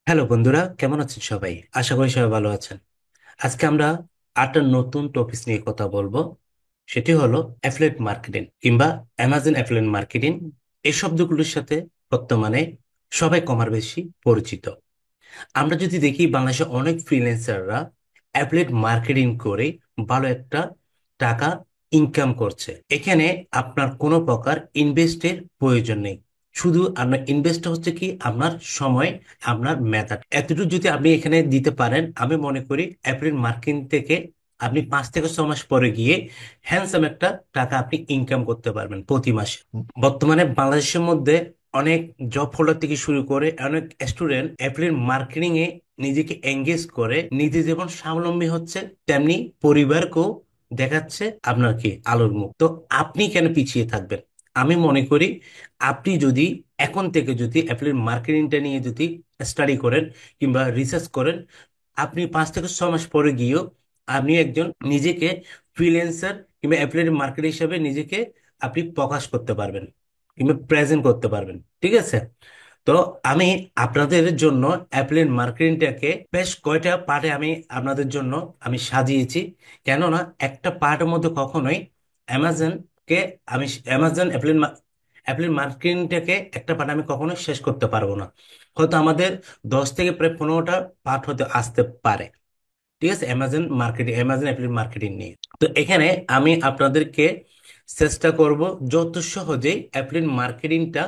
Hello বন্ধুরা, কেমন আছেন সবাই? আশা করি সবাই ভালো আছেন। আজকে আমরা আরেকটা নতুন টপিক নিয়ে কথা বলবো। সেটি হলো অ্যাফিলিয়েট মার্কেটিং কিংবা অ্যামাজন অ্যাফিলিয়েট মার্কেটিং। এই শব্দগুলোর সাথে বর্তমানে সবাই কমার বেশি পরিচিত। আমরা যদি দেখি, বাংলাদেশে অনেক ফ্রিল্যান্সাররা অ্যাফিলিয়েট মার্কেটিং করে ভালো একটা টাকা ইনকাম করছে। এখানে আপনার কোনো প্রকার ইনভেস্টের প্রয়োজন নেই। শুধু আপনার ইনভেস্ট হচ্ছে কি আপনার সময়, আপনার মেথড। এতটুকু যদি আপনি এখানে দিতে পারেন, আমি মনে করি অ্যাফিলিয়েট মার্কেটিং থেকে আপনি 5 থেকে 6 মাস পরে গিয়ে হ্যান্ডসাম একটা টাকা আপনি ইনকাম করতে পারবেন প্রতি মাসে। বর্তমানে বাংলাদেশের মধ্যে অনেক জব হোল্ডার থেকে শুরু করে অনেক স্টুডেন্ট অ্যাফিলিয়েট মার্কেটিং এ নিজেকে এঙ্গেজ করে নিজে যেমন স্বাবলম্বী হচ্ছে, তেমনি পরিবারকেও দেখাচ্ছে আপনার কি আলোর মুখ। তো আপনি কেন পিছিয়ে থাকবেন? আমি মনে করি আপনি যদি এখন থেকে যদি অ্যাফিলিয়েট মার্কেটিংটা নিয়ে যদি স্টাডি করেন কিংবা রিসার্চ করেন, আপনি 5 থেকে 6 মাস পরে গিয়েও আপনি একজন নিজেকে ফ্রিল্যান্সার কিংবা অ্যাফিলিয়েট মার্কেট হিসেবে নিজেকে আপনি প্রকাশ করতে পারবেন কিংবা প্রেজেন্ট করতে পারবেন। ঠিক আছে? তো আমি আপনাদের জন্য অ্যাফিলিয়েট মার্কেটিংটাকে বেশ কয়টা পার্টে আমি আপনাদের জন্য আমি সাজিয়েছি। কেননা একটা পার্টের মধ্যে কখনোই অ্যামাজনকে আমি অ্যামাজন অ্যাফিলিয়েট মার্কেটিংটাকে একটা পার্ট আমি কখনোই শেষ করতে পারবো না। হয়তো আমাদের 10 থেকে প্রায় 15টা পার্ট হতে আসতে পারে। ঠিক আছে? অ্যামাজন অ্যাফিলিয়েট মার্কেটিং নিয়ে। তো এখানে আমি আপনাদেরকে চেষ্টা করব যত সহজেই অ্যাফিলিয়েট মার্কেটিংটা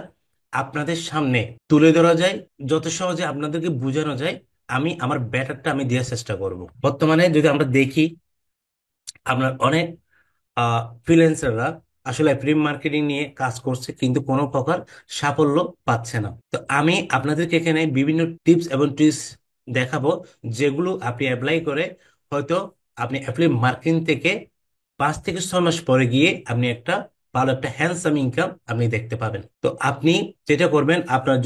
আপনাদের সামনে তুলে ধরা যায়, যত সহজে আপনাদেরকে বোঝানো যায়। আমি আমার ব্যাটারটা আমি দেওয়ার চেষ্টা করব। বর্তমানে যদি আমরা দেখি, আপনার অনেক ফ্রিল্যান্সাররা আসলে অ্যাফিলিয়েট মার্কেটিং নিয়ে কাজ করছে কিন্তু কোনো প্রকার সাফল্য পাচ্ছে না। তো আমি আপনাদেরকে এখানে বিভিন্ন টিপস এবং ট্রিক্স দেখাবো, যেগুলো আপনি অ্যাপ্লাই করে হয়তো আপনি অ্যাফিলিয়েট মার্কেটিং থেকে 5 থেকে 6 মাস পরে গিয়ে আপনি একটা ভালো একটা হ্যান্ডসাম ইনকাম আপনি দেখতে পাবেন। তো আপনি যেটা করবেন, আপনার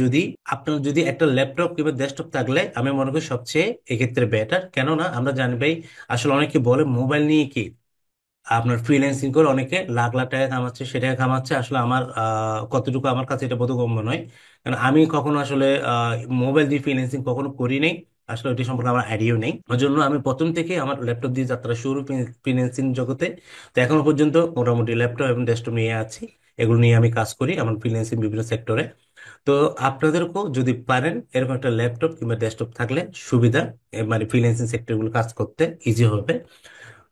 যদি একটা ল্যাপটপ কিংবা ডেস্কটপ থাকলে আমি মনে করি সবচেয়ে এক্ষেত্রে বেটার। কেননা আমরা জানি ভাই, আসলে অনেকে বলে মোবাইল নিয়ে কি আপনার ফ্রিল্যান্সিং করে অনেকে লাখ লাখ টাকা কামাচ্ছে, সে টাকা কামাচ্ছে। আসলে আমার কতটুকু আমার কাছে এটা বোধগম্য নয়, কারণ আমি কখনো আসলে মোবাইল দিয়ে ফ্রিল্যান্সিং কখনো করি নাই। আসলে ওইটি সম্পর্কে আমার আইডিয়াও নেই। ওই জন্য আমি প্রথম থেকে আমার ল্যাপটপ দিয়ে যাত্রা শুরু ফ্রিল্যান্সিং জগতে। তো এখনো পর্যন্ত মোটামুটি ল্যাপটপ এবং ডেস্কটপ নিয়ে আছি। এগুলো নিয়ে আমি কাজ করি আমার ফ্রিল্যান্সিং বিভিন্ন সেক্টরে। তো আপনাদেরকেও যদি পারেন এরকম একটা ল্যাপটপ কিংবা ডেস্কটপ থাকলে সুবিধা, মানে ফ্রিল্যান্সিং সেক্টরগুলো কাজ করতে ইজি হবে।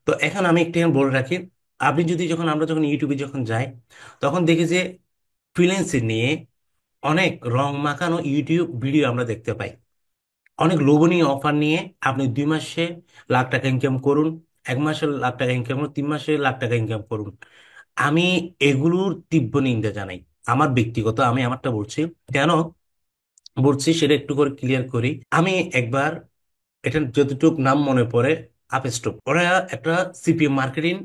তো এখন আমি একটু বলে রাখি, আপনি যদি আমরা যখন ইউটিউবে যখন যাই, তখন দেখি যে ফ্রিল্যান্সিং নিয়ে অনেক রং মাখানো ইউটিউব ভিডিও আমরা দেখতে পাই। অনেক লোভনীয় অফার নিয়ে আপনি 2 মাসে লাখ টাকা ইনকাম করুন, 1 মাসে লাখ টাকা ইনকাম করুন, 3 মাসে লাখ টাকা ইনকাম করুন। আমি এগুলোর তীব্র নিন্দা জানাই। আমার ব্যক্তিগত আমি আমারটা বলছি। কেন বলছি সেটা একটু করে ক্লিয়ার করি। আমি একবার, এটা যতটুকু নাম মনে পড়ে, আপস্টপ ওরা একটা সিপিএম মার্কেটিং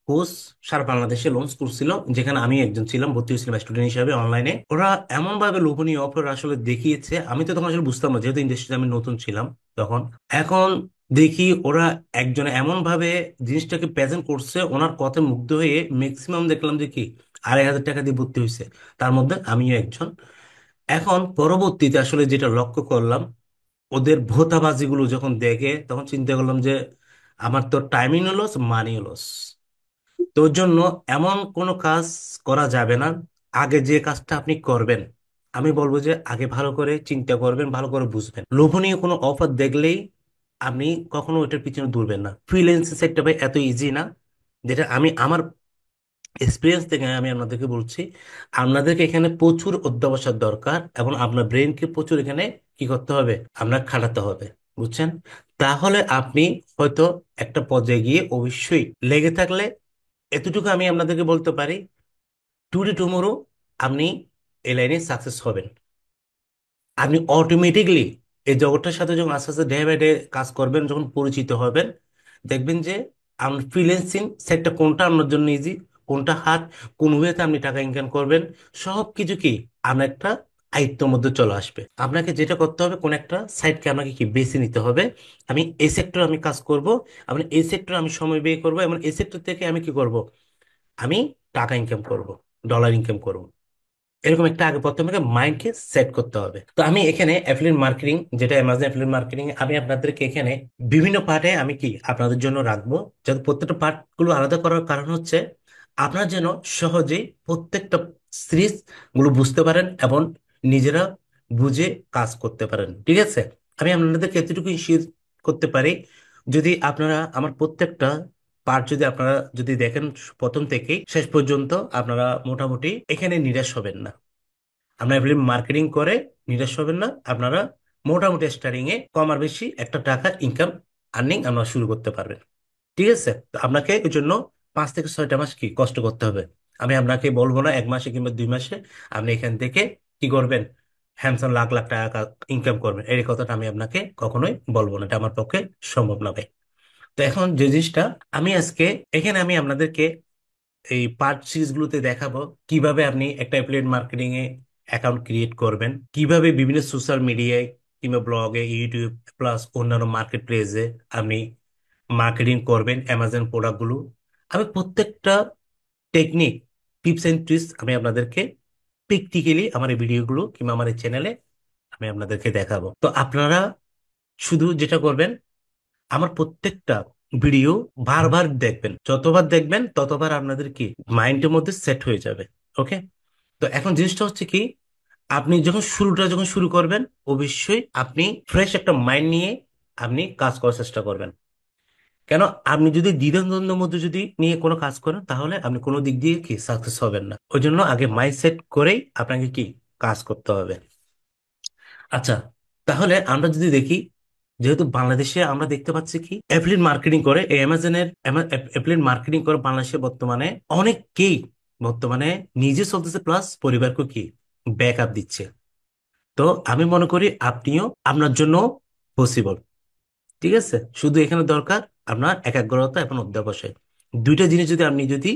কোর্স সারা বাংলাদেশে লঞ্চ করছিল, যেখানে আমি একজন ছিলাম, ভর্তি হয়েছিলাম স্টুডেন্ট হিসেবে অনলাইনে। ওরা এমন ভাবে লোভনীয় অফার আসলে দেখিয়েছে, আমি তো তখন আসলে বুঝতাম না, যেহেতু ইন্ডাস্ট্রিতে আমি নতুন ছিলাম তখন। এখন দেখি ওরা একজন এমন ভাবে জিনিসটাকে প্রেজেন্ট করছে, ওনার কথায় মুগ্ধ হয়ে ম্যাক্সিমাম দেখলাম যে কি 2,500 টাকা দিয়ে ভর্তি হয়েছে, তার মধ্যে আমিও একজন। এখন পরবর্তীতে আসলে যেটা লক্ষ্য করলাম, ওদের ভোঁতাবাজিগুলো যখন দেখে তখন চিন্তা করলাম যে আমার তো টাইমিংও লস, মানিও লস। তোর জন্য এমন কোনো কাজ করা যাবে না। আগে যে কাজটা আপনি করবেন, আমি বলবো যে আগে ভালো করে চিন্তা করবেন, ভালো করে বুঝবেন। লোভনীয় কোনো অফার দেখলেই আপনি কখনো ওইটার পিছনে দৌড়বেন না। ফ্রিল্যান্সিং সেক্টর ভাই এত ইজি না, যেটা আমি আমার এক্সপিরিয়েন্স থেকে আমি আপনাদেরকে বলছি। আপনাদেরকে এখানে প্রচুর অধ্যবসায় দরকার এবং আপনার ব্রেনকে প্রচুর এখানে কি করতে হবে, আপনার খাটাতে হবে। বুঝছেন? তাহলে আপনি হয়তো একটা পর্যায়ে গিয়ে অবশ্যই লেগে থাকলে, এতটুকু আমি আপনাদেরকে বলতে পারি, টুডে টুমোরো আপনি এই লাইনে সাকসেস হবেন। আপনি অটোমেটিকলি এই জগৎটার সাথে যখন আস্তে আস্তে ডে বাই ডে কাজ করবেন, যখন পরিচিত হবেন, দেখবেন যে আপনার ফ্রিল্যান্সিং সেক্টর কোনটা আপনার জন্য ইজি, কোনটা হার্ড, কোন ওয়েতে আপনি টাকা ইনকাম করবেন, সব কিছু কি আপনার একটা আয়ত্তের মধ্যে চলে আসবে। আপনাকে যেটা করতে হবে, কোন একটা সাইটকে আপনাকে কি বেছে নিতে হবে। আমি এই সেক্টরে আমি কাজ করব, আমি এই সেক্টরে আমি সময় ব্যয় করব, এবং এই সেক্টর থেকে আমি কি করব, আমি টাকা ইনকাম করব, ডলার ইনকাম করব। এরকম একটা আগে প্রথমে মাইন্ডকে সেট করতে হবে। তো আমি এখানে অ্যাফিলিয়েট মার্কেটিং, যেটা অ্যামাজন অ্যাফিলিয়েট মার্কেটিং, আমি আপনাদেরকে এখানে বিভিন্ন পার্টে আমি কি আপনাদের জন্য রাখবো, যাতে প্রত্যেকটা পার্ট গুলো আলাদা করার কারণ হচ্ছে আপনারা যেন সহজেই প্রত্যেকটা সিরিজ গুলো বুঝতে পারেন এবং নিজেরা বুঝে কাজ করতে পারেন। ঠিক আছে, আমি আপনাদেরকে এতটুকু শেয়ার করতে পারি, যদি আপনারা আমার প্রত্যেকটা পার্ট যদি আপনারা যদি দেখেন প্রথম থেকেই শেষ পর্যন্ত, আপনারা মোটামুটি এখানে নিরাশ হবেন না। আপনার এফিলিয়েট মার্কেটিং করে নিরাশ হবেন না আপনারা। মোটামুটি স্টার্টিং এ কম আর বেশি একটা টাকা ইনকাম আর্নিং আমরা শুরু করতে পারবেন। ঠিক আছে, তো আপনাকে এর জন্য 5 থেকে 6টা মাস কি কষ্ট করতে হবে। আমি আপনাকে বলবো না 1 মাসে কিংবা 2 মাসে আপনি এখান থেকে কি করবেন, হ্যামসন লাখ লাখ টাকা ইনকাম করবেন, এই কথাটা আমি আপনাকে কখনোই বলবো না, এটা আমার পক্ষে সম্ভব না ভাই। তো এখন যে জিনিসটা আমি আজকে এখানে আমি আপনাদেরকে এই পার্ট সিরিজ গুলোতে দেখাবো কিভাবে আপনি একটা অ্যাফিলিয়েট মার্কেটিং এ অ্যাকাউন্ট ক্রিয়েট করবেন, কিভাবে বিভিন্ন সোশ্যাল মিডিয়ায় কিংবা ব্লগে, ইউটিউব প্লাস অন্যান্য মার্কেট প্লেসে আপনি মার্কেটিং করবেন অ্যামাজন প্রোডাক্টগুলো। আমি প্রত্যেকটা টেকনিক, টিপস এন্ড ট্রিক্স আমি আপনাদেরকে প্র্যাকটিক্যালি আমার এই ভিডিওগুলো কিংবা আমার এই চ্যানেলে আমি আপনাদেরকে দেখাবো। তো আপনারা শুধু যেটা করবেন, আমার প্রত্যেকটা ভিডিও বারবার দেখবেন, যতবার দেখবেন ততবার আপনাদের কি মাইন্ডের মধ্যে সেট হয়ে যাবে। ওকে, তো এখন জিনিসটা হচ্ছে কি, আপনি যখন যখন শুরু করবেন, অবশ্যই আপনি ফ্রেশ একটা মাইন্ড নিয়ে আপনি কাজ করার চেষ্টা করবেন। কেন, আপনি যদি দ্বিধাদ্বন্দ্বের মধ্যে যদি নিয়ে কোনো কাজ করেন, তাহলে আপনি কোনো দিক দিয়ে কি সাকসেস হবেন না। ওই জন্য আগে মাইন্ড সেট করেই আপনাকে কি কাজ করতে হবে। আচ্ছা, তাহলে আমরা যদি দেখি, যেহেতু বাংলাদেশে আমরা দেখতে পাচ্ছি কি অ্যাফিলিয়েট মার্কেটিং করে, এই অ্যামাজনের অ্যাফিলিয়েট মার্কেটিং করে বাংলাদেশে বর্তমানে অনেককেই বর্তমানে নিজে চলতেছে প্লাস পরিবারকে কি ব্যাক আপ দিচ্ছে। তো আমি মনে করি আপনিও আপনার জন্য পসিবল। ঠিক আছে, শুধু এখানে দরকার আপনার একাগ্রতা এবং অধ্যবসায়, দুইটা জিনিস যদি আপনি যদি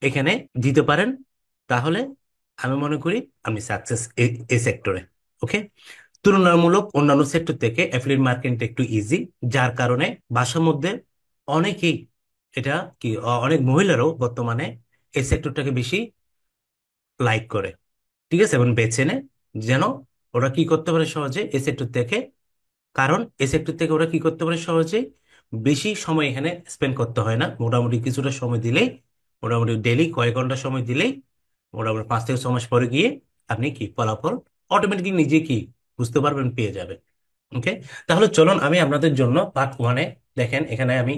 এখানে দিতে পারেন, তাহলে আমি মনে করি আপনি সাকসেস এই সেক্টরে। ওকে, তুলনামূলক অন্যান্য সেক্টর থেকে অ্যাফিলিয়েট মার্কেটিংটা একটু ইজি, যার কারণে বাসার মধ্যে অনেকেই এটা কি অনেক মহিলারাও বর্তমানে এই সেক্টরটাকে বেশি লাইক করে। ঠিক আছে, এবং বেছে নেয়, যেন ওরা কি করতে পারে সহজে এই সেক্টর থেকে। কারণ এই সেক্টর থেকে ওরা কি করতে পারে সহজে, বেশি সময় এখানে স্পেন্ড করতে হয় না, মোটামুটি কিছুটা সময় দিলেই, মোটামুটি ডেইলি কয়েক ঘন্টা সময় দিলেই, মোটামুটি 5 থেকে 6 মাস পরে গিয়ে আপনি কি ফলাফল অটোমেটিকলি নিজে কি বুঝতে পারবেন, পেয়ে যাবেন। ওকে, তাহলে চলুন আমি আপনাদের জন্য পার্ট 1-এ দেখেন, এখানে আমি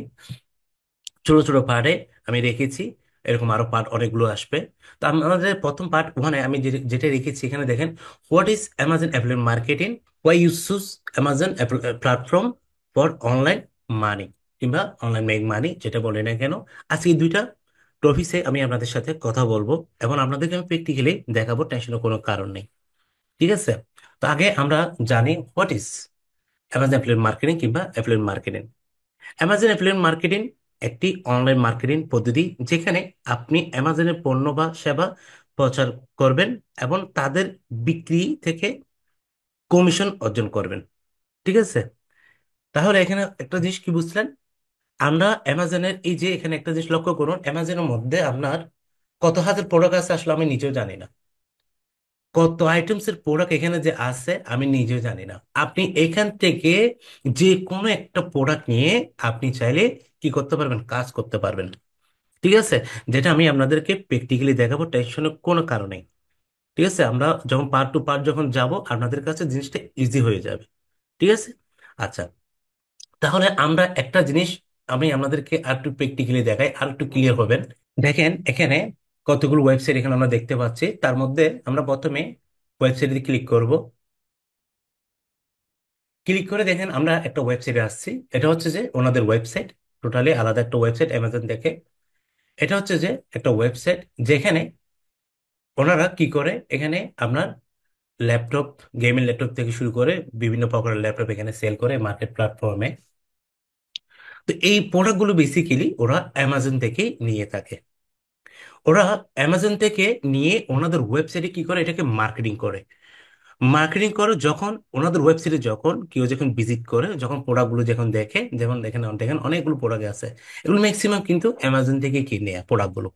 ছোট ছোট পার্টে আমি রেখেছি, এরকম আরো পার্ট অনেকগুলো আসবে। তো আমাদের প্রথম পার্ট 1-এ আমি যেটা রেখেছি, এখানে দেখেন, what is Amazon affiliate marketing, why you choose Amazon platform for online money কিংবা অনলাইন মেক মানি, যেটা বলে না কেন। আজকে এই দুইটা টপিক্সে আমি আপনাদের সাথে কথা বলবো এবং আপনাদেরকে আমি প্র্যাকটিক্যালি দেখাবো, টেনশনের কোনো কারণ নেই। ঠিক আছে, তো আগে আমরা জানি what is Amazon affiliate marketing কিংবা affiliate marketing. Amazon affiliate marketing একটি অনলাইন মার্কেটিং পদ্ধতি, যেখানে আপনি অ্যামাজনের পণ্য বা সেবা প্রচার করবেন এবং তাদের বিক্রি থেকে কমিশন অর্জন করবেন। ঠিক আছে, তাহলে এখানে একটা জিনিস কি বুঝলেন, আমরা অ্যামাজনের এই যে এখানে একটা জিনিস লক্ষ্য করুন, অ্যামাজনের মধ্যে আপনার কত হাজার প্রোডাক্ট আছে আসলে আমি নিজেও জানি না, কত আইটেমস এর প্রোডাক্ট এখানে যে আছে আমি নিজেও জানি না। আপনি এখান থেকে যে কোনো একটা প্রোডাক্ট নিয়ে আপনি চাইলে কি করতে পারবেন, কাজ করতে পারবেন। ঠিক আছে, যেটা আমি আপনাদেরকে প্র্যাকটিক্যালি দেখাবো, টেনশনের কোনো কারণে। ঠিক আছে, আমরা যখন পার্ট যখন যাব, আপনাদের কাছে জিনিসটা ইজি হয়ে যাবে। ঠিক আছে, আচ্ছা, তাহলে আমরা একটা জিনিস আমি আপনাদেরকে আর একটু প্র্যাকটিক্যালি দেখাই, আর একটু ক্লিয়ার হবেন। দেখেন এখানে কতগুলো ওয়েবসাইট এখানে আমরা দেখতে পাচ্ছি, তার মধ্যে আমরা প্রথমে ওয়েবসাইটে ক্লিক করব। ক্লিক করে দেখেন আমরা একটা ওয়েবসাইটে আসছি, এটা হচ্ছে যে ওনাদের ওয়েবসাইট, টোটালি আলাদা একটা ওয়েবসাইট অ্যামাজন থেকে। এটা হচ্ছে যে একটা ওয়েবসাইট যেখানে ওনারা কি করে, এখানে আপনার ল্যাপটপ, গেমিং ল্যাপটপ থেকে শুরু করে বিভিন্ন প্রকারের ল্যাপটপ এখানে সেল করে মার্কেট প্ল্যাটফর্মে। তো এই প্রোডাক্টগুলো বেসিক্যালি ওরা অ্যামাজন থেকে নিয়ে থাকে। ওরা অ্যামাজন থেকে নিয়ে ওনাদের ওয়েবসাইটে কি করে, এটাকে মার্কেটিং করে। মার্কেটিং করে যখন ওনাদের ওয়েবসাইটে যখন কেউ যখন ভিজিট করে, যখন প্রোডাক্টগুলো যখন দেখে, যেমন দেখেন দেখেন অনেকগুলো প্রোডাক্ট আছে, এগুলো ম্যাক্সিমাম কিন্তু অ্যামাজন থেকে কিনে প্রোডাক্টগুলো।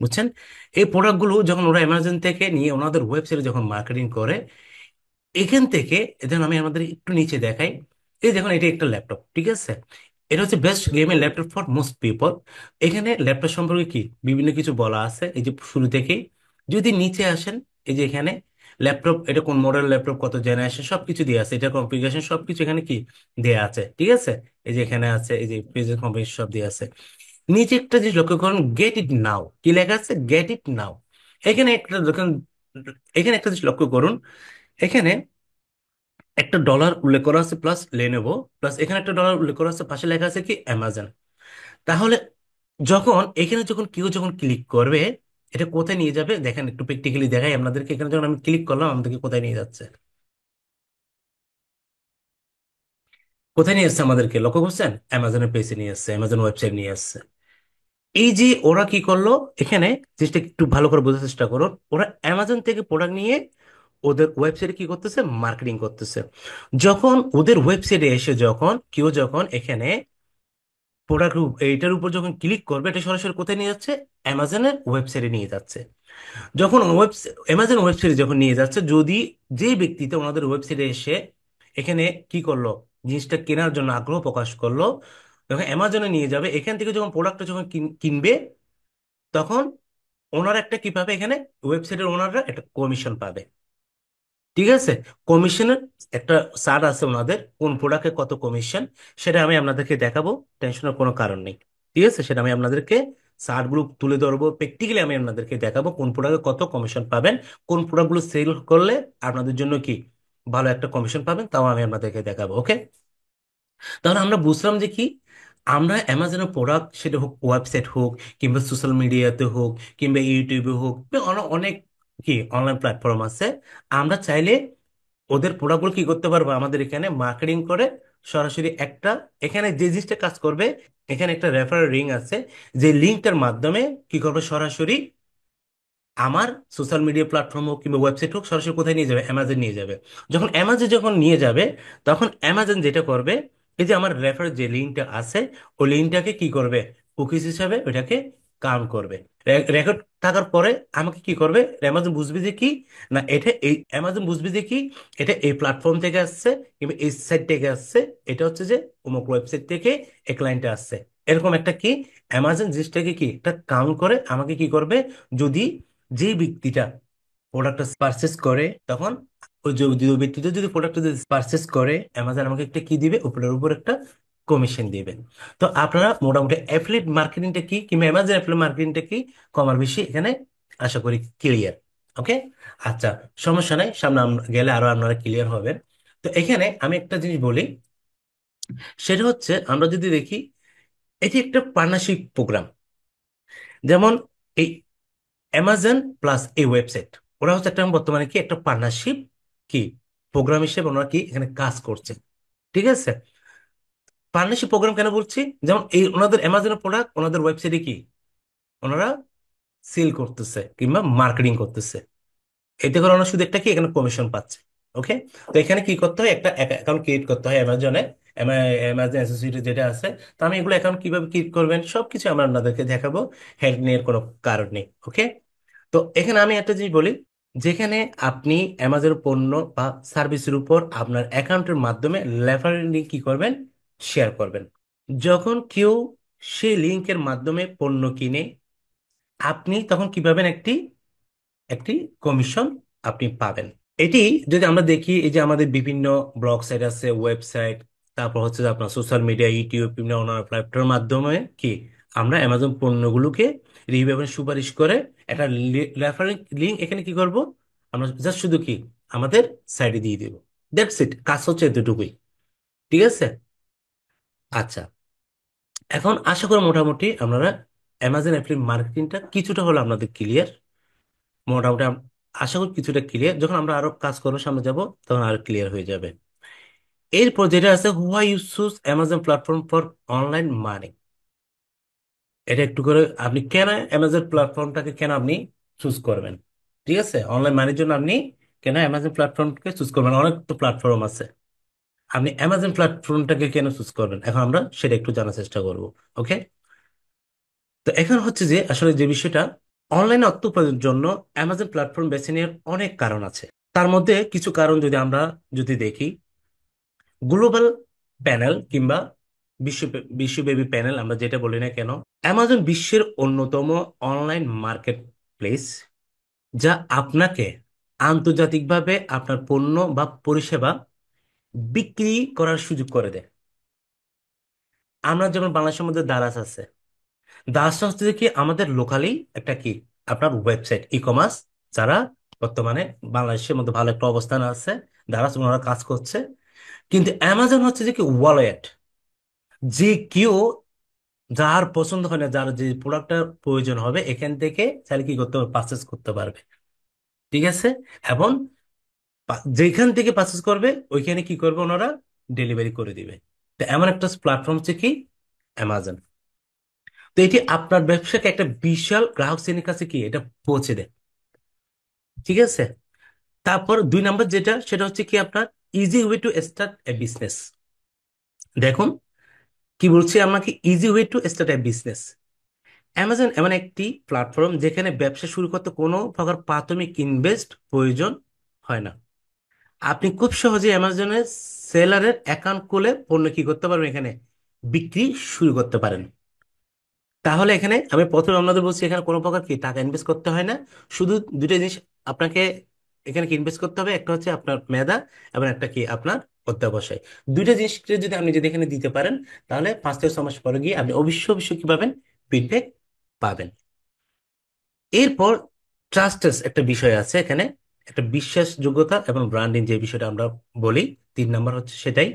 বুঝছেন? এই প্রোডাক্টগুলো যখন ওরা অ্যামাজন থেকে নিয়ে ওনাদের ওয়েবসাইটে যখন মার্কেটিং করে, এখান থেকে, যেন আমি আমাদের একটু নিচে দেখাই, এই দেখুন এটা একটা ল্যাপটপ, ঠিক আছে? এটা হচ্ছে best gaming laptop for most people. এখানে ল্যাপটপ সম্পর্কে কি বিভিন্ন কিছু বলা আছে, এই যে শুরু থেকেই যদি নিচে আসেন, এই যে এখানে ল্যাপটপ, এটা কোন মডেল ল্যাপটপ, কত জেনারেশন, সবকিছু দিয়ে আছে, এটা কনফিগারেশন সবকিছু এখানে কি দেয়া আছে, ঠিক আছে? এই যে এখানে আছে, এই যে পেজের কনফিগারেশন সব দিয়ে আছে। নিচে একটা জিনিস লক্ষ্য করুন, গেট ইট নাও, কি লেখা আছে? গেট ইট নাও। এখানে একটা দেখুন, এখানে একটা জিনিস লক্ষ্য করুন, এখানে একটা ডলার উল্লেখ করা আছে প্লাস লেনোভো, প্লাস এখানে একটা ডলার উল্লেখ করা আছে, পাশে লেখা আছে কি অ্যামাজন। তাহলে যখন এখানে যখন কেউ যখন ক্লিক করবে, এটা কোথায় নিয়ে যাবে দেখেন, একটু প্র্যাকটিক্যালি দেখাই আপনাদেরকে। এখানে যখন আমি ক্লিক করলাম, আমাদেরকে কোথায় নিয়ে যাচ্ছে? কোথায় নিয়ে যাচ্ছে আমাদেরকে, লক্ষ্য করছেন? অ্যামাজনের পেজে নিয়ে আসছে, অ্যামাজন ওয়েবসাইট নিয়ে আসছে। এই যে ওরা কি করলো এখানে, জিনিসটা একটু ভালো করে বোঝার চেষ্টা করুন। ওরা অ্যামাজন থেকে প্রোডাক্ট নিয়ে ওদের ওয়েবসাইটে কি করতেছে, মার্কেটিং করতেছে। যখন ওদের ওয়েবসাইটে এসে যখন কেউ যখন এখানে প্রোডাক্ট এইটার উপর যখন ক্লিক করবে, এটা সরাসরি কোথায় নিয়ে যাচ্ছে? অ্যামাজনের ওয়েবসাইটে নিয়ে যাচ্ছে। যখন অ্যামাজন ওয়েবসাইটে যখন নিয়ে যাচ্ছে, যদি যে ব্যক্তিতে ওনাদের ওয়েবসাইটে এসে এখানে কি করলো, জিনিসটা কেনার জন্য আগ্রহ প্রকাশ করলো, যখন অ্যামাজনে নিয়ে যাবে, এখান থেকে যখন প্রোডাক্টটা যখন কিনবে, তখন ওনার একটা কি পাবে, এখানে ওয়েবসাইটের ওনাররা একটা কমিশন পাবে, ঠিক আছে? কমিশনের একটা ছাড় আছে ওনাদের, কোন প্রোডাক্টে কত কমিশন, সেটা আমি আপনাদেরকে দেখাবো, টেনশনের কোনো কারণ নেই। ঠিক আছে, সেটা আমি আপনাদেরকে ছাড়গুলো তুলে ধরবো, প্র্যাকটিক্যালি আমি আপনাদেরকে দেখাবো কোন প্রোডাক্টে কত কমিশন পাবেন, কোন প্রোডাক্টগুলো সেল করলে আপনাদের জন্য কি ভালো একটা কমিশন পাবেন, তাও আমি আপনাদেরকে দেখাবো। ওকে? তাহলে আমরা বুঝলাম যে কি, আমরা অ্যামাজনের প্রোডাক্ট, সেটা হোক ওয়েবসাইট হোক, কিংবা সোশ্যাল মিডিয়াতে হোক, কিংবা ইউটিউবে হোক, বা অনেক কি অনলাইন প্ল্যাটফর্ম আছে, আমরা চাইলে ওদের প্রোডাক্টগুলো কি করতে পারবো, আমাদের এখানে মার্কেটিং করে সরাসরি একটা, এখানে যে জিনিসটা কাজ করবে, এখানে একটা রেফারেল লিঙ্ক আছে, যে লিঙ্কটার মাধ্যমে কি করবে, সরাসরি আমার সোশ্যাল মিডিয়া প্ল্যাটফর্ম হোক কিংবা ওয়েবসাইট হোক, সরাসরি কোথায় নিয়ে যাবে, অ্যামাজন নিয়ে যাবে। যখন অ্যামাজন যখন নিয়ে যাবে, তখন অ্যামাজন যেটা করবে, এই যে আমার রেফার যে লিঙ্কটা আছে, ওই লিঙ্কটাকে কি করবে, কুকিজ হিসাবে ওইটাকে কাউন্ট করবে। রেকর্ড থাকার পরে আমাকে কি করবে, অ্যামাজন বুঝবে যে কি, না এটা এই অ্যামাজন বুঝবে যে কি, এটা এই প্ল্যাটফর্ম থেকে আসছে কিংবা এই সাইট থেকে আসছে, এটা হচ্ছে যে অমুক ওয়েবসাইট থেকে এই ক্লায়েন্টটা আসছে। এরকম একটা কি অ্যামাজন জিনিসটাকে কি একটা কাউন্ট করে আমাকে কি করবে, যদি যে ব্যক্তিটা প্রোডাক্টটা পারচেস করে, তখন ওই যে যে ব্যক্তিটা যদি প্রোডাক্টটা যদি পারচেস করে, অ্যামাজন আমাকে একটা কি দিবে, উপরের উপর একটা কমিশন দিবে। তো আপনারা মোটামুটি অ্যাফিলিয়েট মার্কেটিংটা কি কিংবা অ্যামাজন অ্যাফিলিয়েট মার্কেটিংটা কি, কমার বেশি এখানে আশা করি ক্লিয়ার। ওকে? আচ্ছা, সমস্যা নাই, সামনে গেলে আরো আপনারা ক্লিয়ার হবেন। তো এখানে আমি একটা জিনিস বলি, সেটা হচ্ছে আমরা যদি দেখি, এটি একটা পার্টনারশিপ প্রোগ্রাম। যেমন এই অ্যামাজন প্লাস এই ওয়েবসাইট, ওরা হচ্ছে একটা বর্তমানে কি একটা পার্টনারশিপ কি প্রোগ্রাম হিসেবে ওনারা কি এখানে কাজ করছে, ঠিক আছে? পার্টনারশিপ প্রোগ্রাম কেন বলছি, যেমন এই ওনাদের অ্যামাজনের প্রোডাক্ট ওনাদের ওয়েবসাইটে কি ওনারা সেল করতেছে কিংবা মার্কেটিং করতেছে, এতে করে ওনারা শুধু একটা কি এখানে কমিশন পাচ্ছে। ওকে? তো এখানে কি করতে হয়, একটা অ্যাকাউন্ট ক্রিয়েট করতে হয় অ্যামাজনে, অ্যামাজন অ্যাসোসিয়েটেড যেটা আছে। তো আমি এগুলো অ্যাকাউন্ট কিভাবে ক্রিয়েট করবেন সবকিছু আমরা আপনাদেরকে দেখাবো, হেল্প নেওয়ার কোনো কারণ নেই। ওকে? তো এখানে আমি একটা জিনিস বলি, যেখানে আপনি অ্যামাজন পণ্য বা সার্ভিসের উপর আপনার অ্যাকাউন্টের মাধ্যমে রেফারেল লিঙ্ক কি করবেন, শেয়ার করবেন। যখন কেউ সেই লিঙ্কের মাধ্যমে পণ্য কিনে, আপনি তখন কি পাবেন, একটি একটি কমিশন আপনি পাবেন। এটি যদি আমরা দেখি, এই যে আমাদের বিভিন্ন ব্লগ সাইট আছে, ওয়েবসাইট, তারপর হচ্ছে যে আপনার সোশ্যাল মিডিয়া, ইউটিউব, বিভিন্ন অন্যান্য প্ল্যাটফর্মের মাধ্যমে কি আমরা অ্যামাজন পণ্যগুলোকে রিভিউ এবং সুপারিশ করে একটা রেফারেন্স লিঙ্ক এখানে কি করব, আমরা জাস্ট শুধু কি আমাদের সাইডে দিয়ে দিব। দ্যাটস ইট, কাজ হচ্ছে এতটুকুই। ঠিক আছে? আচ্ছা, এখন আশা করি মোটামুটি আপনারা অ্যামাজন অ্যাফিলিয়েট মার্কেটিংটা কিছুটা হলো আপনাদের ক্লিয়ার। মোটামুটি আশা করি কিছুটা ক্লিয়ার, যখন আমরা আরো কাজ করবো সামনে যাব, তখন আরো ক্লিয়ার হয়ে যাবে। এরপর যেটা আছে, why you choose Amazon platform for online morning, এটা একটু করে আপনি কেন অ্যামাজন প্ল্যাটফর্মটাকে কেন আপনি চুজ করবেন, ঠিক আছে? অনলাইন মানির জন্য আপনি কেন অ্যামাজন প্ল্যাটফর্মকে চুজ করবেন, অনেক তো প্ল্যাটফর্ম আছে, আপনি অ্যামাজন প্ল্যাটফর্মটাকে কেন চুজ করবেন, এখন আমরা সেটা একটু জানার চেষ্টা করব। ওকে? তো এখন হচ্ছে যে আসলে যে বিষয়টা, অনলাইনে অর্থ উপার্জনের জন্য অ্যামাজন প্ল্যাটফর্ম বেছে নেওয়ার অনেক কারণ আছে। তার মধ্যে কিছু কারণ যদি আমরা যদি দেখি, গ্লোবাল প্যানেল কিংবা বিশ্ব বিশ্বব্যাপী প্যানেল আমরা যেটা বলি না কেন, অ্যামাজন বিশ্বের অন্যতম অনলাইন মার্কেট প্লেস, যা আপনাকে আন্তর্জাতিকভাবে আপনার পণ্য বা পরিষেবা বিক্রি করার সুযোগ করে দেয়। আমরা যেমন বাংলাদেশের মধ্যে দারাজ আছে, দারাজটা হচ্ছে যে কি আমাদের লোকালি একটা কি আপনার ওয়েবসাইট ই কমার্স, যারা বর্তমানে বাংলাদেশের মধ্যে ভালো একটা অবস্থান আছে, দারাজ ওনারা কাজ করছে। কিন্তু অ্যামাজন হচ্ছে যে কি ওয়ালেট, যে কেউ যার পছন্দ হয় না, যার যে প্রোডাক্টটা প্রয়োজন হবে এখান থেকে চাইলে কি করতে পারবে, পারচেস করতে পারবে। ঠিক আছে। এবং যেখান থেকে পারচেস করবে ওইখানে কি করবে ওনারা, ডেলিভারি করে দিবে। তো এমন একটা প্ল্যাটফর্ম হচ্ছে কি অ্যামাজন। তো এটি আপনার ব্যবসাকে একটা বিশাল গ্রাহক শ্রেণীর কাছে কি এটা পৌঁছে দেয়। ঠিক আছে। তারপর 2 নম্বর যেটা, সেটা হচ্ছে কি আপনার easy way to start A business. দেখুন কি বলছি, আমাকে easy way to start A business. Amazon এমন একটি প্ল্যাটফর্ম যেখানে ব্যবসা শুরু করতে কোনো প্রকার প্রাথমিক ইনভেস্ট প্রয়োজন হয় না। আপনি খুব সহজে অ্যামাজনের সেলারের অ্যাকাউন্ট খুলে পণ্য কি করতে পারবেন, এখানে বিক্রি শুরু করতে পারেন। তাহলে এখানে আমি প্রথমে আপনাদের বলছি, এখানে কোনো প্রকার কি টাকা ইনভেস্ট করতে হয় না। শুধু দুটো জিনিস আপনাকে এখানে কি ইনভেস্ট করতে হবে, একটা হচ্ছে আপনার মেধা এবং একটা কি আপনার অধ্যাবসায়। দুইটা জিনিসকে যদি আপনি যদি এখানে দিতে পারেন, তাহলে 5 থেকে 6 মাস পরে গিয়ে আপনি অবশ্যই অবশ্যই কি পাবেন, ফিডব্যাক পাবেন। এরপর ট্রাস্টেস একটা বিষয় আছে এখানে, একটা বিশ্বাসযোগ্যতা এবং ব্র্যান্ডিং যে বিষয়টা আমরা বলি, 3 নম্বর হচ্ছে সেটাই।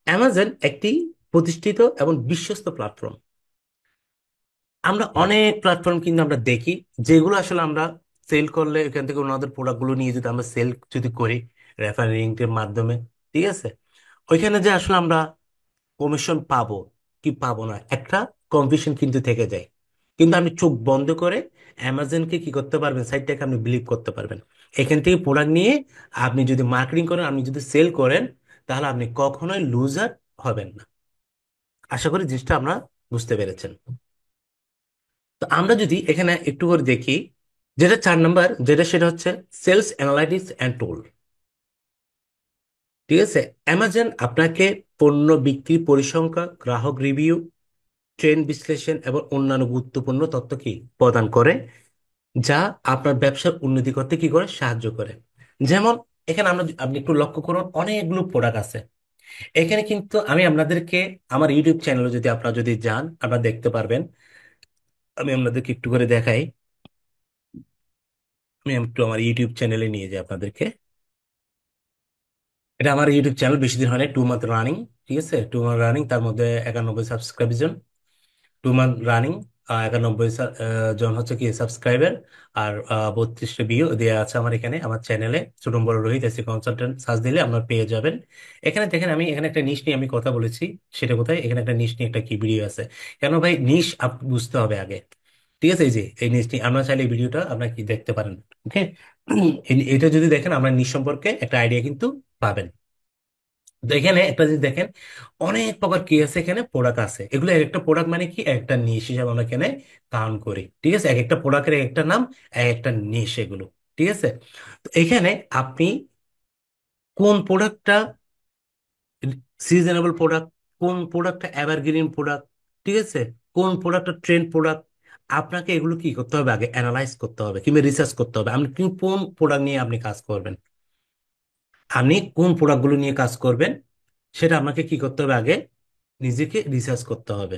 অ্যামাজন একটি প্রতিষ্ঠিত এবং বিশ্বস্ত প্ল্যাটফর্ম। আমরা অনেক প্ল্যাটফর্ম কিন্তু আমরা দেখি, যেগুলো আসলে আমরা সেল করলে এখান থেকে ওনাদের প্রোডাক্টগুলো নিয়ে যদি আমরা সেল যদি করি রেফারিং এর মাধ্যমে, ঠিক আছে, ওইখানে যে আসলে আমরা কমিশন পাবো কি পাবো না, একটা কনফিউশন কিন্তু থেকে যায়। কিন্তু আপনি চোখ বন্ধ করে অ্যামাজনকে কি করতে পারবেন, সাইটটাকে আপনি বিলিভ করতে পারবেন। এখান থেকে প্রোডাক্ট নিয়ে আপনি যদি মার্কেটিং করেন, আপনি যদি সেল করেন, তাহলে আপনি কখনোই লুজার হবেন না। আশা করি জিনিসটা আমরা বুঝতে পেরেছেন। তো আমরা যদি এখানে একটু করে দেখি, যেটা 4 নম্বর যেটা, সেটা হচ্ছে সেলস অ্যানালাইটিক্স অ্যান্ড টুল। ঠিক আছে। অ্যামাজন আপনাকে পণ্য বিক্রি পরিসংখ্যান, গ্রাহক রিভিউ, ট্রেন্ড বিশ্লেষণ এবং অন্যান্য গুরুত্বপূর্ণ তথ্য কি প্রদান করে, যা আপনার ব্যবসার উন্নতি করতে কি করে সাহায্য করে। যেমন এখানে আমরা আপনি একটু লক্ষ্য করুন, অনেকগুলো প্রোডাক্ট আছে এখানে। কিন্তু আমি আপনাদেরকে আমার ইউটিউব চ্যানেলে যদি আপনারা যদি যান, আপনারা দেখতে পারবেন। আমি আপনাদেরকে একটু করে দেখাই। আমি একটু আমার ইউটিউব চ্যানেলে নিয়ে যাই আপনাদেরকে। এটা আমার ইউটিউব চ্যানেল, বেশি দিন হয় না, 2 মান্থ রানিং। ঠিক আছে, 2 মান্থ রানিং, তার মধ্যে 91 সাবস্ক্রাইবার, 2 মান্থ রানিং, 91 জন হচ্ছে কি সাবস্ক্রাইবার, আর 32টা ভিউ দেওয়া আছে আমার এখানে আমার চ্যানেলে। ছোট বড় রোহিত এসি কনসালটেন্ট সার্চ দিলে আপনার পেয়ে যাবেন। এখানে দেখেন আমি এখানে একটা নিশ নিয়ে আমি কথা বলেছি। সেটা কোথায়, এখানে একটা নিশ নিয়ে একটা কি ভিডিও আছে। কেন ভাই, নিশ বুঝতে হবে আগে। ঠিক আছে, এই যে এই নিশ নিয়ে আমরা চাইলে এই ভিডিওটা আপনার কি দেখতে পারেন। ওকে। এটা যদি দেখেন, আমরা নিশ সম্পর্কে একটা আইডিয়া কিন্তু পাবেন। তো এখানে একটা যদি দেখেন, অনেক প্রকার কি আছে, এখানে প্রোডাক্ট আছে। এগুলো এক একটা প্রোডাক্ট মানে কি একটা নিশ হিসাবে আমরা এখানে কাউন্ট করি। ঠিক আছে, এক একটা প্রোডাক্টের এক একটা নাম, এক একটা নিশ এগুলো। ঠিক আছে। তো এখানে আপনি কোন প্রোডাক্টটা সিজনেবল প্রোডাক্ট, কোন প্রোডাক্টটা এভারগ্রিন প্রোডাক্ট, ঠিক আছে, কোন প্রোডাক্টটা ট্রেন্ড প্রোডাক্ট, আপনাকে এগুলো কি করতে হবে, আগে অ্যানালাইজ করতে হবে কিংবা রিসার্চ করতে হবে। আপনি কোন প্রোডাক্ট নিয়ে আপনি কাজ করবেন, আপনি কোন প্রোডাক্টগুলো নিয়ে কাজ করবেন, সেটা আপনাকে কি করতে হবে, আগে নিজেকে রিসার্চ করতে হবে।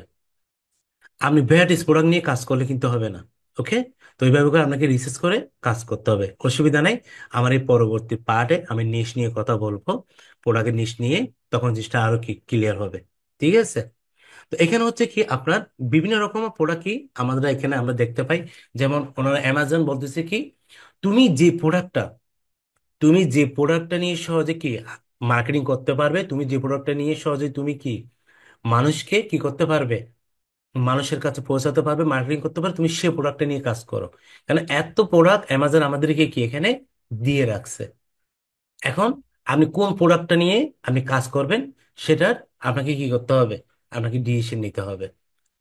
আপনি ভ্যারাইটিস প্রোডাক্ট নিয়ে কাজ করলে কিন্তু হবে না। ওকে। তো এইভাবে করে আপনাকে রিসার্চ করে কাজ করতে হবে, অসুবিধা নাই। আমার এই পরবর্তী পার্টে আমি নিশ নিয়ে কথা বলবো, প্রোডাক্টের নিশ নিয়ে, তখন জিনিসটা আরো কি ক্লিয়ার হবে। ঠিক আছে। তো এখানে হচ্ছে কি আপনার বিভিন্ন রকমের প্রোডাক্ট কি আমাদের এখানে আমরা দেখতে পাই। যেমন ওনারা অ্যামাজন বলতেছে কি, তুমি যে প্রোডাক্টটা তুমি যে প্রোডাক্টটা নিয়ে সহজে কি মার্কেটিং করতে পারবে, তুমি যে প্রোডাক্টটা নিয়ে সহজে তুমি কি মানুষকে কি করতে পারবে, মানুষের কাছে পৌঁছাতে পারবে, মার্কেটিং করতে পারবে, তুমি সে প্রোডাক্টটা নিয়ে কাজ করো। কারণ এত প্রোডাক্ট অ্যামাজন আমাদেরকে কি এখানে দিয়ে রাখছে। এখন আপনি কোন প্রোডাক্টটা নিয়ে আপনি কাজ করবেন, সেটার আপনাকে কি করতে হবে, আপনাকে ডিসিশন নিতে হবে।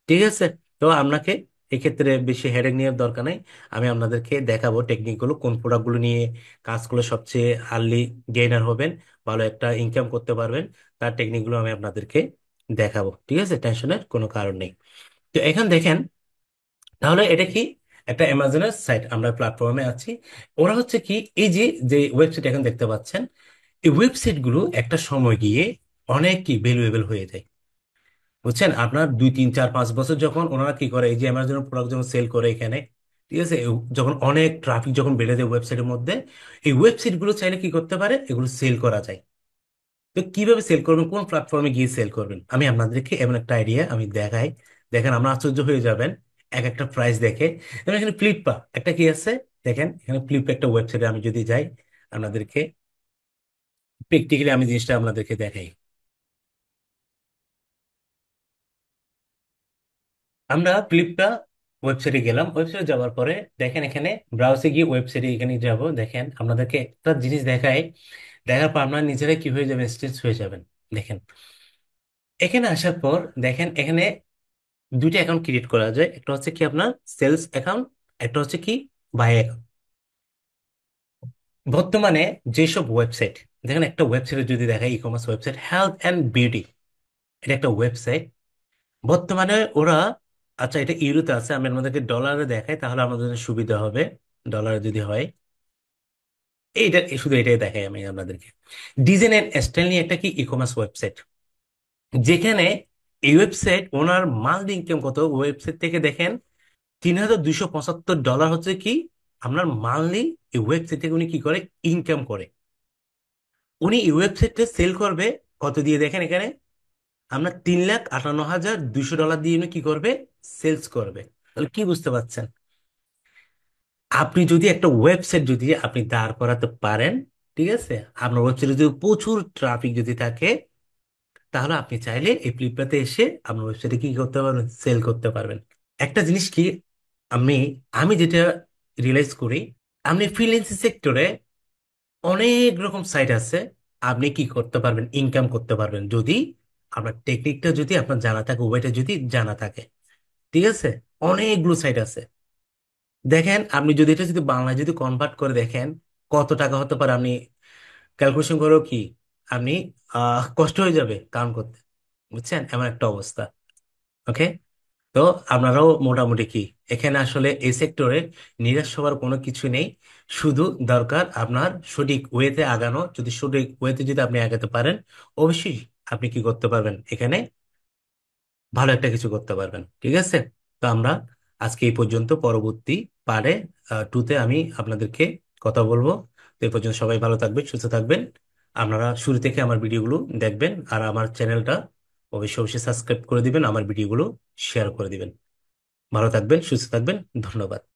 ঠিক আছে। তো আপনাকে এক্ষেত্রে বেশি হেডেক নেওয়ার দরকার নেই। আমি আপনাদেরকে দেখাবো টেকনিকগুলো, কোন প্রোডাক্টগুলো নিয়ে কাজ করলে সবচেয়ে আর্লি গেইনার হবেন, ভালো একটা ইনকাম করতে পারবেন, তার টেকনিকগুলো আমি আপনাদেরকে দেখাবো। ঠিক আছে, টেনশনের কোনো কারণ নেই। তো এখন দেখেন, তাহলে এটা কি, একটা অ্যামাজনের সাইট, আমরা প্ল্যাটফর্মে আছি। ওরা হচ্ছে কি, এই যে যে ওয়েবসাইট এখন দেখতে পাচ্ছেন, এই ওয়েবসাইট গুলো একটা সময় গিয়ে অনেক কি ভ্যালুয়েবল হয়ে যায়। বুঝছেন, আপনার 2 3 4 5 বছর যখন ওনারা কি করে, এই যে অ্যামাজনের প্রোডাক্ট যখন সেল করে এখানে, ঠিক আছে, যখন অনেক ট্রাফিক যখন বেড়ে যায় ওয়েবসাইটের মধ্যে, এই ওয়েবসাইট গুলো চাইলে কি করতে পারে, এগুলো সেল করা যায়। তো কিভাবে সেল করবেন, কোন প্ল্যাটফর্মে গিয়ে সেল করবেন, আমি আপনাদেরকে এমন একটা আইডিয়া আমি দেখাই। দেখেন, আমরা আশ্চর্য হয়ে যাবেন এক একটা প্রাইস দেখে। যেমন এখানে ফ্লিপকার্ট একটা কি আছে, দেখেন এখানে ফ্লিপকার্ট একটা ওয়েবসাইটে আমি যদি যাই, আপনাদেরকে প্র্যাকটিক্যালি আমি জিনিসটা আপনাদেরকে দেখাই। আমরা ফ্লিপকার্ট ওয়েবসাইটে গেলাম, ওয়েবসাইটে যাওয়ার পরে দেখেন এখানে ব্রাউজে গিয়ে ওয়েবসাইটে এখানে যাব, দেখেন আপনাদেরকে একটা জিনিস দেখায়, দেখার পর আপনারা নিজেরাই কি হয়ে যাবেন, স্ট্রেস হয়ে যাবেন। দেখেন, এখানে আসার পর দেখেন এখানে দুইটা অ্যাকাউন্ট ক্রিয়েট করা যায়, একটা হচ্ছে কি আপনার সেলস অ্যাকাউন্ট, একটা হচ্ছে কি বাই অ্যাকাউন্ট। বর্তমানে যেসব ওয়েবসাইট, দেখেন একটা ওয়েবসাইটে যদি দেখায়, e commerce website health and beauty, এটা একটা ওয়েবসাইট। বর্তমানে ওরা, আচ্ছা এটা ইউরোতে আছে, আমি আমাদেরকে ডলারে দেখাই তাহলে আমাদের জন্য সুবিধা হবে। ডলারে যদি হয়, এইটা শুধু এটাই দেখাই আমি আপনাদেরকে। ডিজাইন এন্ড স্টাইল নিয়ে একটা কি ই কমার্স ওয়েবসাইট, যেখানে এই ওয়েবসাইট ওনার মান্থলি ইনকাম কত, ওয়েবসাইট থেকে দেখেন $3,275 হচ্ছে কি আপনার মান্থলি, এই ওয়েবসাইট থেকে উনি কি করে, ইনকাম করে। উনি এই ওয়েবসাইটে সেল করবে কত দিয়ে, দেখেন এখানে আপনার $3,58,200 দিয়ে উনি কি করবে, সেলস করবে। তাহলে কি বুঝতে পারছেন, আপনি যদি একটা ওয়েবসাইট যদি আপনি দাঁড় করাতে পারেন, ঠিক আছে, আপনার ওয়েবসাইটে যদি প্রচুর ট্রাফিক যদি থাকে, তাহলে আপনি চাইলে এই ফ্লিপকার্টে এসে আপনার ওয়েবসাইটে কি করতে পারবেন, সেল করতে পারবেন। একটা জিনিস কি, আমি আমি যেটা রিয়েলাইজ করি, আপনি ফ্রিল্যান্সিং সেক্টরে অনেক রকম সাইট আছে, আপনি কি করতে পারবেন, ইনকাম করতে পারবেন, যদি আপনার টেকনিকটা যদি আপনার জানা থাকে, ওয়েটা যদি জানা থাকে। ঠিক আছে, অনেকগুলো সাইট আছে। দেখেন, আপনি যদি এটা যদি বাংলায় যদি কনভার্ট করে দেখেন, কত টাকা হতে পারে, আপনি ক্যালকুলেশন করেও কি আপনি কষ্ট হয়ে যাবে কাউন্ট করতে। বুঝছেন, এমন একটা অবস্থা। ওকে, তো আপনারাও মোটামুটি কি, এখানে আসলে এই সেক্টরে নিরাশ হওয়ার কোনো কিছু নেই। শুধু দরকার আপনার সঠিক ওয়েতে আগানো, যদি সঠিক ওয়েতে যদি আপনি আগাতে পারেন, অবশ্যই আপনি কি করতে পারবেন, এখানে ভালো একটা কিছু করতে পারবেন। ঠিক আছে, তো আমরা আজকে এই পর্যন্ত, পরবর্তী পার্টে 2-তে আমি আপনাদেরকে কথা বলবো। তো এই পর্যন্ত সবাই ভালো থাকবেন, সুস্থ থাকবেন। আপনারা শুরু থেকে আমার ভিডিওগুলো দেখবেন, আর আমার চ্যানেলটা অবশ্যই অবশ্যই সাবস্ক্রাইব করে দিবেন, আমার ভিডিওগুলো শেয়ার করে দিবেন। ভালো থাকবেন, সুস্থ থাকবেন, ধন্যবাদ।